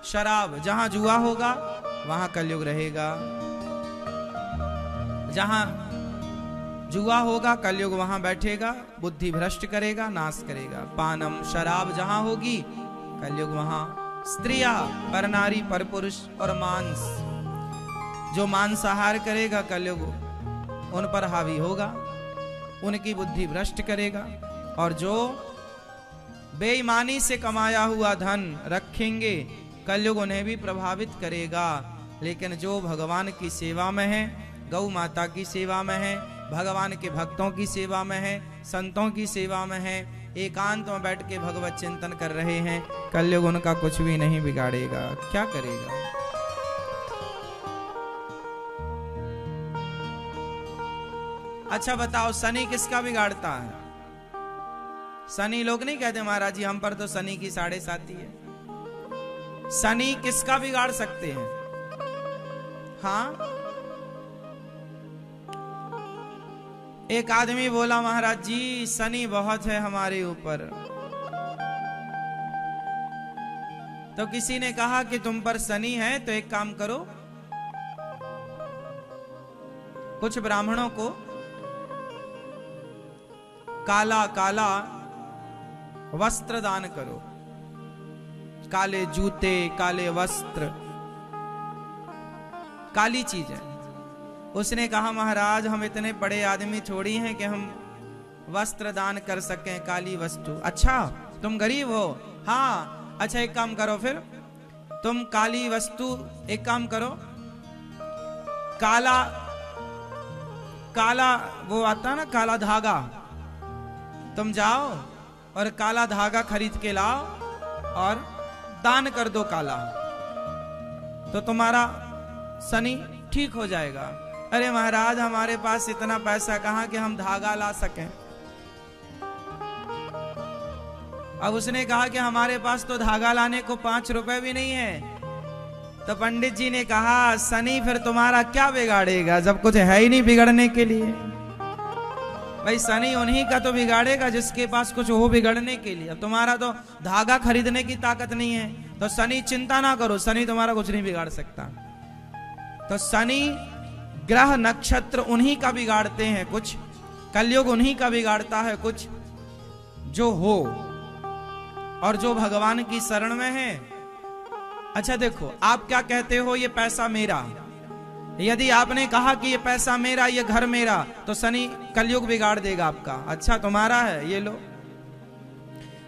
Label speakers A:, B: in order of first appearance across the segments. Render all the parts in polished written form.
A: शराब, जहां जुआ होगा वहां कलयुग रहेगा। जहां जुआ होगा कलयुग वहां बैठेगा, बुद्धि भ्रष्ट करेगा, नाश करेगा। पानम, शराब जहां होगी कलयुग वहां स्त्रिया, पर नारी, पर पुरुष और मांस, जो मांसाहार करेगा कलयुग उन पर हावी होगा, उनकी बुद्धि भ्रष्ट करेगा। और जो बेईमानी से कमाया हुआ धन रखेंगे कलयुग उन्हें भी प्रभावित करेगा। लेकिन जो भगवान की सेवा में है, गौ माता की सेवा में है, भगवान के भक्तों की सेवा में है, संतों की सेवा में है, एकांत में बैठ के भगवत चिंतन कर रहे हैं, कलयुग उनका कुछ भी नहीं बिगाड़ेगा। क्या करेगा? अच्छा बताओ, शनि किसका बिगाड़ता है? शनि लोग नहीं कहते महाराज जी हम पर तो शनि की 7.5 है। शनि किसका बिगाड़ सकते हैं? हाँ, एक आदमी बोला महाराज जी शनि बहुत है हमारे ऊपर। तो किसी ने कहा कि तुम पर शनि है तो एक काम करो, कुछ ब्राह्मणों को काला काला वस्त्र दान करो, काले जूते, काले वस्त्र, काली चीजें। उसने कहा महाराज हम इतने बड़े आदमी थोड़ी हैं कि हम वस्त्र दान कर सकें, काली वस्तु। अच्छा तुम गरीब हो? हाँ। अच्छा एक काम करो फिर, तुम काली वस्तु, एक काम करो, काला काला वो आता ना काला धागा, तुम जाओ और काला धागा खरीद के लाओ और दान कर दो काला, तो तुम्हारा शनि ठीक हो जाएगा। अरे महाराज हमारे पास इतना पैसा कहां कि हम धागा ला सकें। अब उसने कहा कि हमारे पास तो धागा लाने को 5 रुपए भी नहीं है। तो पंडित जी ने कहा शनि फिर तुम्हारा क्या बिगाड़ेगा जब कुछ है ही नहीं बिगड़ने के लिए। भाई शनि उन्हीं का तो बिगाड़ेगा जिसके पास कुछ हो बिगड़ने के लिए। अब तुम्हारा तो धागा खरीदने की ताकत नहीं है, तो शनि चिंता ना करो, शनि तुम्हारा कुछ नहीं बिगाड़ सकता। तो शनि ग्रह नक्षत्र उन्हीं का बिगाड़ते हैं कुछ, कलयुग उन्हीं का बिगाड़ता है कुछ, जो हो और जो भगवान की शरण में है। अच्छा देखो, आप क्या कहते हो ये पैसा मेरा, यदि आपने कहा कि ये पैसा मेरा, ये घर मेरा, तो शनि कलयुग बिगाड़ देगा आपका। अच्छा तुम्हारा है ये लो।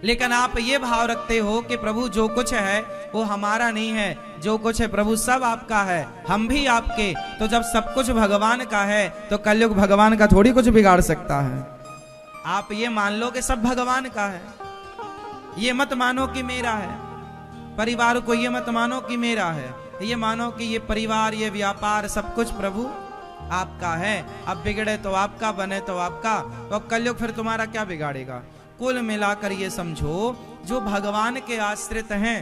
A: लेकिन आप ये भाव रखते हो कि प्रभु जो कुछ है वो हमारा नहीं है, जो कुछ है प्रभु सब आपका है, हम भी आपके। तो जब सब कुछ भगवान का है तो कलयुग भगवान का थोड़ी कुछ बिगाड़ सकता है। आप ये मान लो कि सब भगवान का है, ये मत मानो कि मेरा है। परिवार को ये मत मानो कि मेरा है, ये मानो कि ये परिवार, ये व्यापार, सब कुछ प्रभु आपका है। अब बिगड़े तो आपका, बने तो आपका, तो कलयुग फिर तुम्हारा क्या बिगाड़ेगा। कुल मिलाकर ये समझो, जो भगवान के आश्रित हैं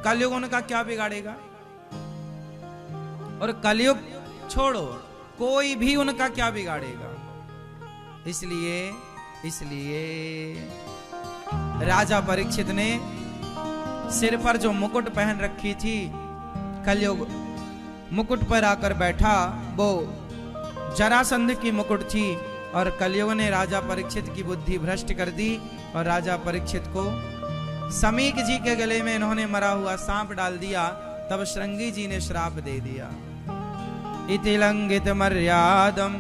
A: कलयुग उनका क्या बिगाड़ेगा। और कलयुग छोड़ो, कोई भी उनका क्या बिगाड़ेगा। इसलिए राजा परीक्षित ने सिर पर जो मुकुट पहन रखी थी, कलयुग मुकुट पर आकर बैठा, वो जरासंध की मुकुट थी। और कलयुग ने राजा परीक्षित की बुद्धि भ्रष्ट कर दी और राजा परीक्षित को समीक जी के गले में इन्होंने मरा हुआ सांप डाल दिया। तब श्रृंगी जी ने श्राप दे दिया, इति लंघित मर्यादम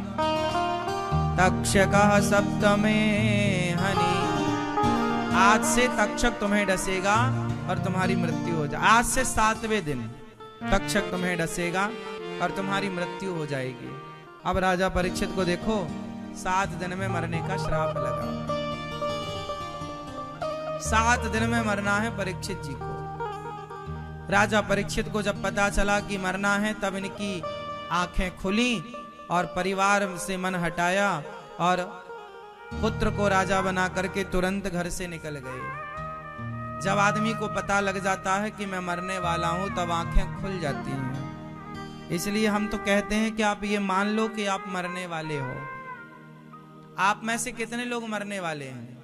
A: तक्षकः सप्तमे हनि। आज से तक्षक तुम्हें डसेगा और तुम्हारी मृत्यु हो जाए। आज से 7वें दिन तक्षक तुम्हें डसेगा और तुम्हारी मृत्यु हो जाएगी। अब राजा परीक्षित को देखो, 7 दिन में मरने का श्राप लगा। 7 दिन में मरना है परीक्षित जी को। राजा परीक्षित को जब पता चला कि मरना है, तब इनकी आंखें खुली और परिवार से मन हटाया और पुत्र को राजा बना करके तुरंत घर से निकल गए। जब आदमी को पता लग जाता है कि मैं मरने वाला हूं, तब आंखें खुल जाती हैं। इसलिए हम तो कहते हैं कि आप ये मान लो कि आप मरने वाले हो। आप में से कितने लोग मरने वाले हैं?